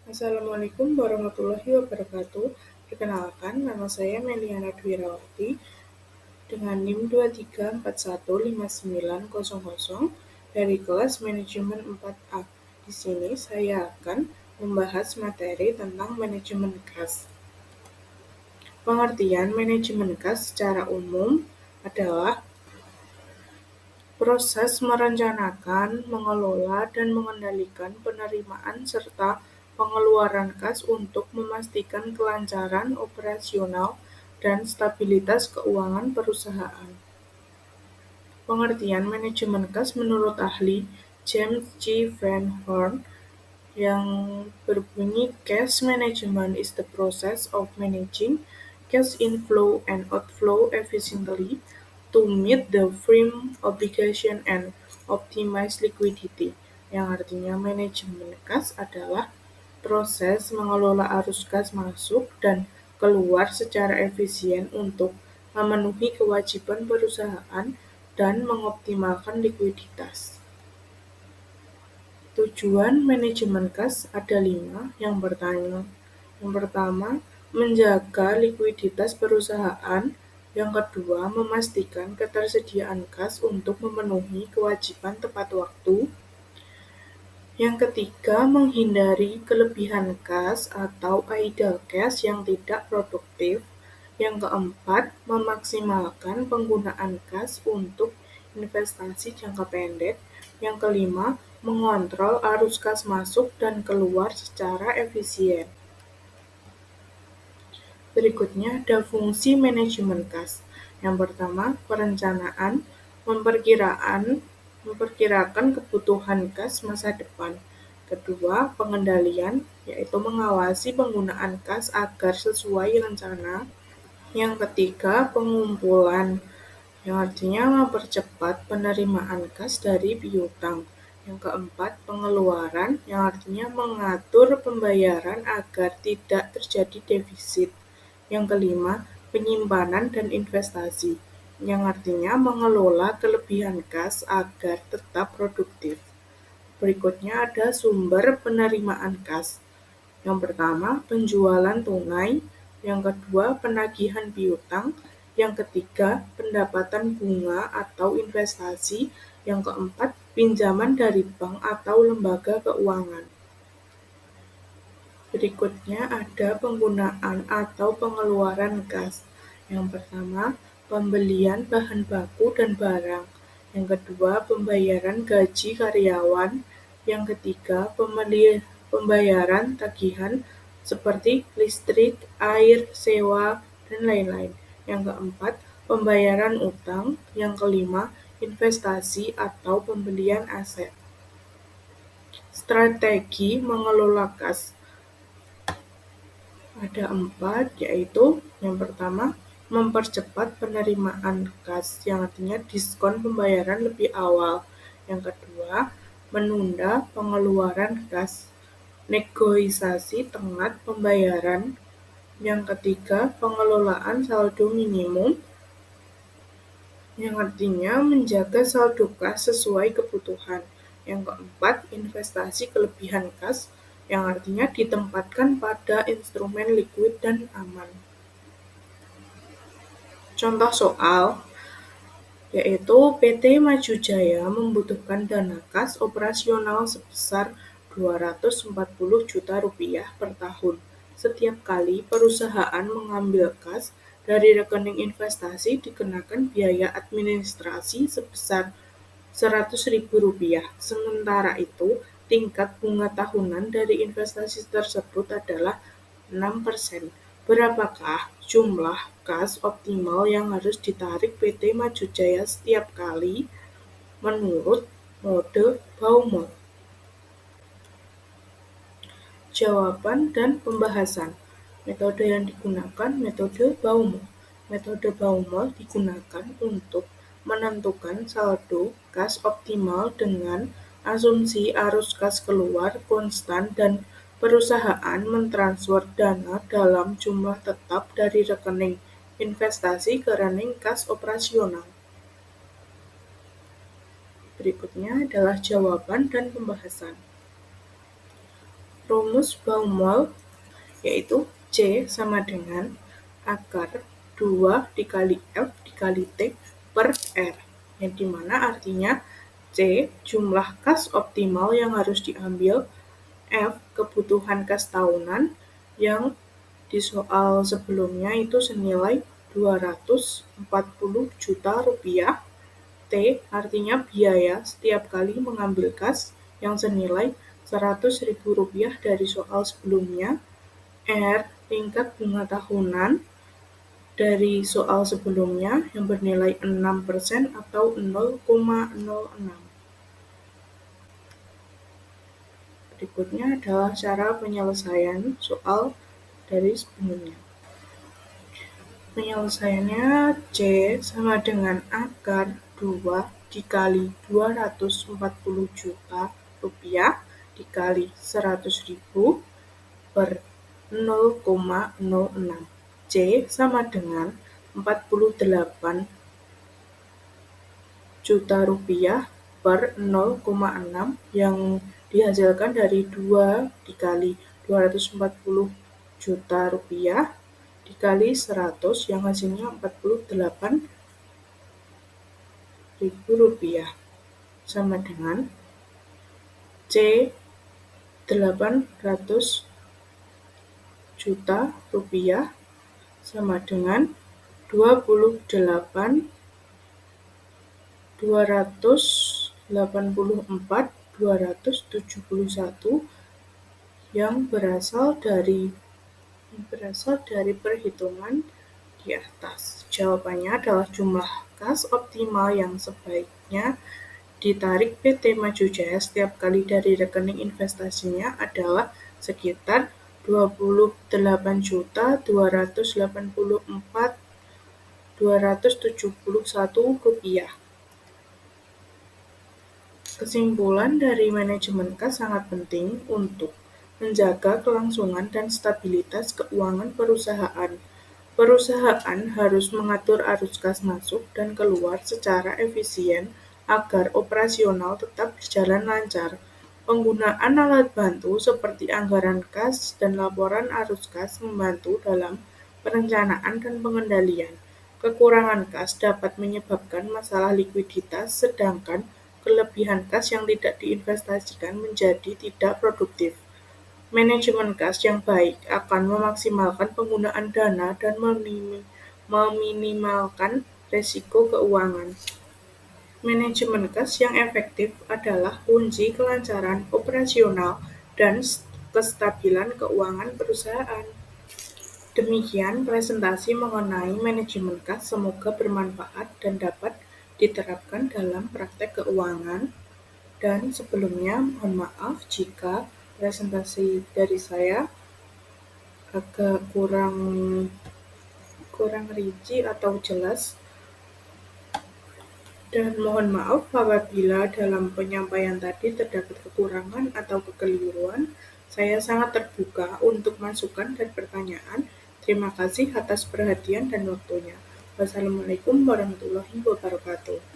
Assalamualaikum warahmatullahi wabarakatuh. Perkenalkan, nama saya Meliana Dwirawati dengan NIM 2341590 dari kelas Manajemen 4A. Di sini saya akan membahas materi tentang manajemen kas. Pengertian manajemen kas secara umum adalah proses merencanakan, mengelola, dan mengendalikan penerimaan serta pengeluaran kas untuk memastikan kelancaran operasional dan stabilitas keuangan perusahaan. Pengertian manajemen kas menurut ahli James G. Van Horn yang berbunyi cash management is the process of managing cash inflow and outflow efficiently to meet the firm obligation and optimize liquidity, yang artinya manajemen kas adalah proses mengelola arus kas masuk dan keluar secara efisien untuk memenuhi kewajiban perusahaan dan mengoptimalkan likuiditas. Tujuan manajemen kas ada 5. Yang pertama, menjaga likuiditas perusahaan. Yang kedua, memastikan ketersediaan kas untuk memenuhi kewajiban tepat waktu. Yang ketiga, menghindari kelebihan kas atau idle cash yang tidak produktif. Yang keempat, memaksimalkan penggunaan kas untuk investasi jangka pendek. Yang kelima, mengontrol arus kas masuk dan keluar secara efisien. Berikutnya ada fungsi manajemen kas. Yang pertama, perencanaan, memperkirakan kebutuhan kas masa depan. Kedua, pengendalian, yaitu mengawasi penggunaan kas agar sesuai rencana. Yang ketiga, pengumpulan, yang artinya mempercepat penerimaan kas dari piutang. Yang keempat, pengeluaran, yang artinya mengatur pembayaran agar tidak terjadi defisit. Yang kelima, penyimpanan dan investasi, yang artinya mengelola kelebihan kas agar tetap produktif. Berikutnya ada sumber penerimaan kas. Yang pertama, penjualan tunai. Yang kedua, penagihan piutang. Yang ketiga, pendapatan bunga atau investasi. Yang keempat, pinjaman dari bank atau lembaga keuangan. Berikutnya ada penggunaan atau pengeluaran kas. Yang pertama, pembelian bahan baku dan barang. Yang kedua, pembayaran gaji karyawan. Yang ketiga, pembayaran tagihan seperti listrik, air, sewa, dan lain-lain. Yang keempat, pembayaran utang. Yang kelima, investasi atau pembelian aset. Strategi mengelola kas ada 4, yaitu yang pertama, mempercepat penerimaan kas, yang artinya diskon pembayaran lebih awal. Yang kedua, menunda pengeluaran kas, negosiasi tenggat pembayaran. Yang ketiga, pengelolaan saldo minimum, yang artinya menjaga saldo kas sesuai kebutuhan. Yang keempat, investasi kelebihan kas, yang artinya ditempatkan pada instrumen likuid dan aman. Contoh soal, yaitu PT Maju Jaya membutuhkan dana kas operasional sebesar Rp240 juta per tahun. Setiap kali perusahaan mengambil kas dari rekening investasi dikenakan biaya administrasi sebesar Rp100.000. Sementara itu, tingkat bunga tahunan dari investasi tersebut adalah 6%. Berapakah jumlah kas optimal yang harus ditarik PT Maju Jaya setiap kali menurut mode Baumol? Jawaban dan pembahasan. Metode yang digunakan metode Baumol. Metode Baumol digunakan untuk menentukan saldo kas optimal dengan asumsi arus kas keluar konstan dan perusahaan mentransfer dana dalam jumlah tetap dari rekening investasi ke rekening kas operasional. Berikutnya adalah jawaban dan pembahasan. Rumus Baumol yaitu C sama dengan akar 2 dikali F dikali T per R, yang dimana artinya C jumlah kas optimal yang harus diambil, F kebutuhan kas tahunan yang di soal sebelumnya itu senilai 240 juta rupiah, T artinya biaya setiap kali mengambil kas yang senilai 100.000 rupiah dari soal sebelumnya, R tingkat bunga tahunan dari soal sebelumnya yang bernilai 6% atau 0,06. Berikutnya adalah cara penyelesaian soal dari sebelumnya. Penyelesaiannya C sama dengan akar 2 dikali 240 juta rupiah dikali 100.000 per 0,06. C sama dengan 48 juta rupiah per 0,6 yang dihasilkan dari 2 dikali 240 juta rupiah dikali 100 yang hasilnya 48.000 rupiah sama dengan C 800 juta rupiah sama dengan 28.284.271 yang berasal dari perhitungan di atas. Jawabannya adalah jumlah kas optimal yang sebaiknya ditarik PT Maju Jaya setiap kali dari rekening investasinya adalah sekitar 28.284.271 rupiah. Kesimpulan dari manajemen kas sangat penting untuk menjaga kelangsungan dan stabilitas keuangan perusahaan. Perusahaan harus mengatur arus kas masuk dan keluar secara efisien agar operasional tetap berjalan lancar. Penggunaan alat bantu seperti anggaran kas dan laporan arus kas membantu dalam perencanaan dan pengendalian. Kekurangan kas dapat menyebabkan masalah likuiditas, sedangkan kelebihan kas yang tidak diinvestasikan menjadi tidak produktif. Manajemen kas yang baik akan memaksimalkan penggunaan dana dan meminimalkan risiko keuangan. Manajemen kas yang efektif adalah kunci kelancaran operasional dan kestabilan keuangan perusahaan. Demikian presentasi mengenai manajemen kas, semoga bermanfaat dan dapat diterapkan dalam praktek keuangan. Dan sebelumnya mohon maaf jika presentasi dari saya agak kurang rinci atau jelas, dan mohon maaf apabila dalam penyampaian tadi terdapat kekurangan atau kekeliruan. Saya sangat terbuka untuk masukan dan pertanyaan. Terima kasih atas perhatian dan waktunya. Wassalamualaikum warahmatullahi wabarakatuh.